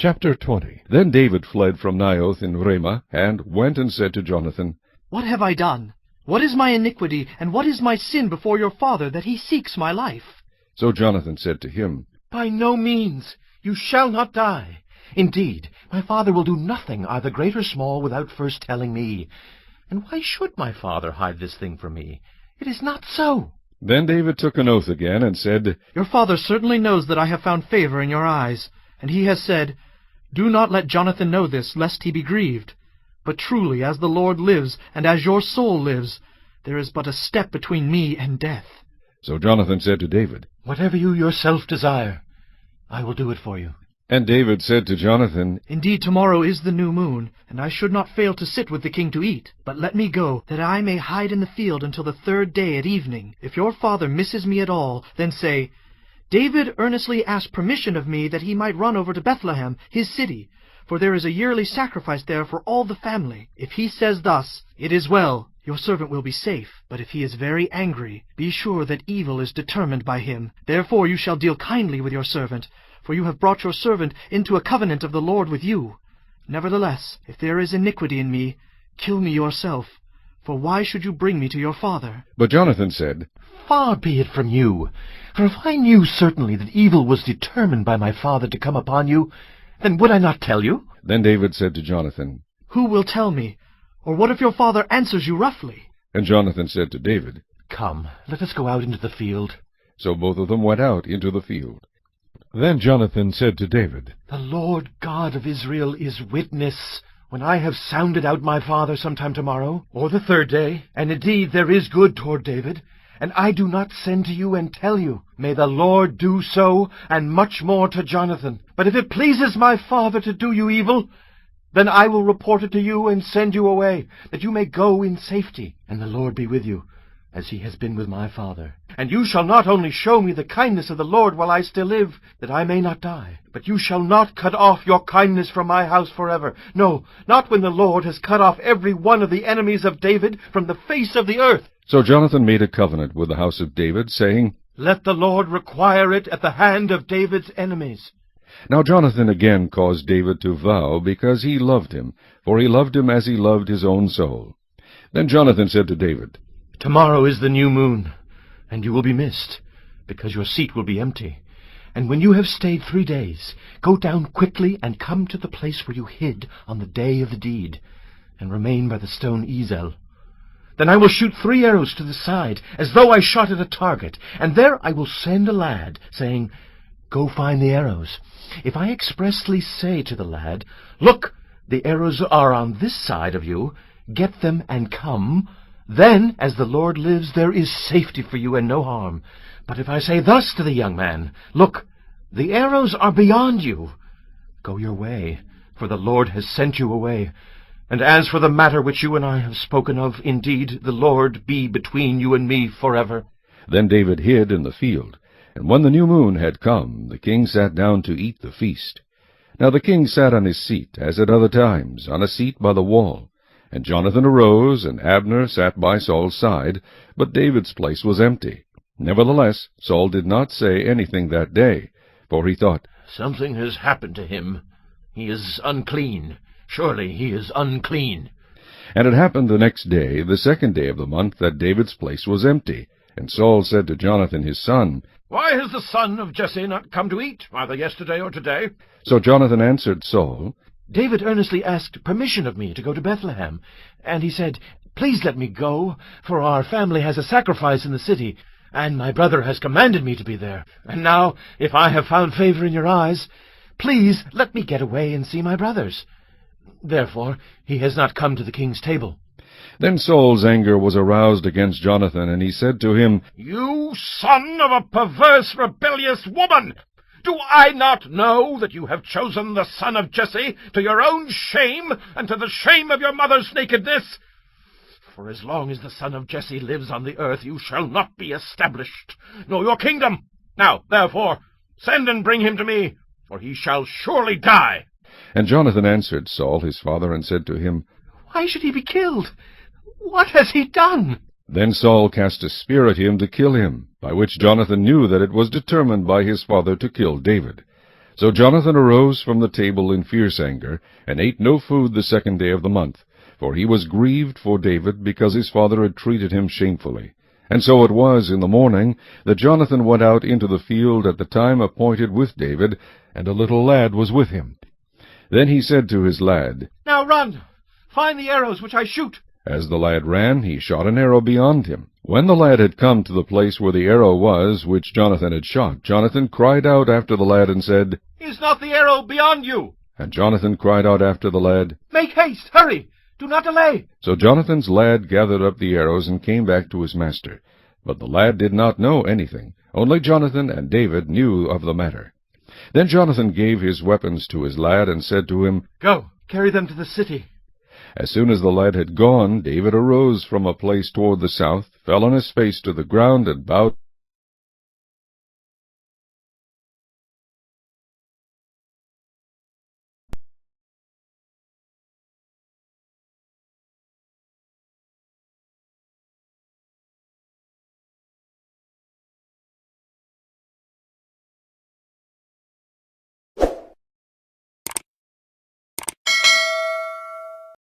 Chapter 20. Then David fled from Naioth in Ramah, and went and said to Jonathan, What have I done? What is my iniquity, and what is my sin before your father, that he seeks my life? So Jonathan said to him, By no means. You shall not die. Indeed, my father will do nothing, either great or small, without first telling me. And why should my father hide this thing from me? It is not so. Then David took an oath again, and said, Your father certainly knows that I have found favor in your eyes, and he has said, Do not let Jonathan know this, lest he be grieved. But truly, as the Lord lives, and as your soul lives, there is but a step between me and death. So Jonathan said to David, Whatever you yourself desire, I will do it for you. And David said to Jonathan, Indeed, tomorrow is the new moon, and I should not fail to sit with the king to eat. But let me go, that I may hide in the field until the third day at evening. If your father misses me at all, then say, David earnestly asked permission of me that he might run over to Bethlehem, his city, for there is a yearly sacrifice there for all the family. If he says thus, It is well, your servant will be safe. But if he is very angry, be sure that evil is determined by him. Therefore you shall deal kindly with your servant, for you have brought your servant into a covenant of the Lord with you. Nevertheless, if there is iniquity in me, kill me yourself, for why should you bring me to your father? But Jonathan said, Far be it from you, for if I knew certainly that evil was determined by my father to come upon you, then would I not tell you? Then David said to Jonathan, Who will tell me? Or what if your father answers you roughly? And Jonathan said to David, Come, let us go out into the field. So both of them went out into the field. Then Jonathan said to David, The Lord God of Israel is witness, when I have sounded out my father sometime tomorrow, or the third day, and indeed there is good toward David, and I do not send to you and tell you, may the Lord do so, and much more to Jonathan. But if it pleases my father to do you evil, then I will report it to you and send you away, that you may go in safety, and the Lord be with you, as he has been with my father. And you shall not only show me the kindness of the Lord while I still live, that I may not die, but you shall not cut off your kindness from my house forever. No, not when the Lord has cut off every one of the enemies of David from the face of the earth. So Jonathan made a covenant with the house of David, saying, Let the Lord require it at the hand of David's enemies. Now Jonathan again caused David to vow, because he loved him, for he loved him as he loved his own soul. Then Jonathan said to David, Tomorrow is the new moon, and you will be missed, because your seat will be empty. And when you have stayed 3 days, go down quickly and come to the place where you hid on the day of the deed, and remain by the stone Ezel. Then I will shoot 3 arrows to the side, as though I shot at a target, and there I will send a lad, saying, Go find the arrows. If I expressly say to the lad, Look, the arrows are on this side of you, get them and come, then, as the Lord lives, there is safety for you and no harm. But if I say thus to the young man, Look, the arrows are beyond you, go your way, for the Lord has sent you away. And as for the matter which you and I have spoken of, indeed, the Lord be between you and me forever. Then David hid in the field. And when the new moon had come, the king sat down to eat the feast. Now the king sat on his seat, as at other times, on a seat by the wall. And Jonathan arose, and Abner sat by Saul's side, but David's place was empty. Nevertheless, Saul did not say anything that day, for he thought, Something has happened to him. He is unclean. Surely he is unclean. And it happened the next day, the 2nd day of the month, that David's place was empty. And Saul said to Jonathan his son, Why has the son of Jesse not come to eat, either yesterday or today? So Jonathan answered Saul, David earnestly asked permission of me to go to Bethlehem, and he said, Please let me go, for our family has a sacrifice in the city, and my brother has commanded me to be there. And now, if I have found favor in your eyes, please let me get away and see my brothers. Therefore he has not come to the king's table. Then Saul's anger was aroused against Jonathan, and he said to him, You son of a perverse, rebellious woman! Do I not know that you have chosen the son of Jesse to your own shame, and to the shame of your mother's nakedness? For as long as the son of Jesse lives on the earth, you shall not be established, nor your kingdom. Now, therefore, send and bring him to me, for he shall surely die. And Jonathan answered Saul his father, and said to him, Why should he be killed? What has he done? Then Saul cast a spear at him to kill him, by which Jonathan knew that it was determined by his father to kill David. So Jonathan arose from the table in fierce anger, and ate no food the 2nd day of the month, for he was grieved for David, because his father had treated him shamefully. And so it was in the morning that Jonathan went out into the field at the time appointed with David, and a little lad was with him. Then he said to his lad, Now run! Find the arrows which I shoot. As the lad ran, he shot an arrow beyond him. When the lad had come to the place where the arrow was which Jonathan had shot, Jonathan cried out after the lad and said, Is not the arrow beyond you? And Jonathan cried out after the lad, Make haste! Hurry! Do not delay! So Jonathan's lad gathered up the arrows and came back to his master. But the lad did not know anything. Only Jonathan and David knew of the matter. Then Jonathan gave his weapons to his lad and said to him, Go, carry them to the city. As soon as the lad had gone, David arose from a place toward the south, fell on his face to the ground, and bowed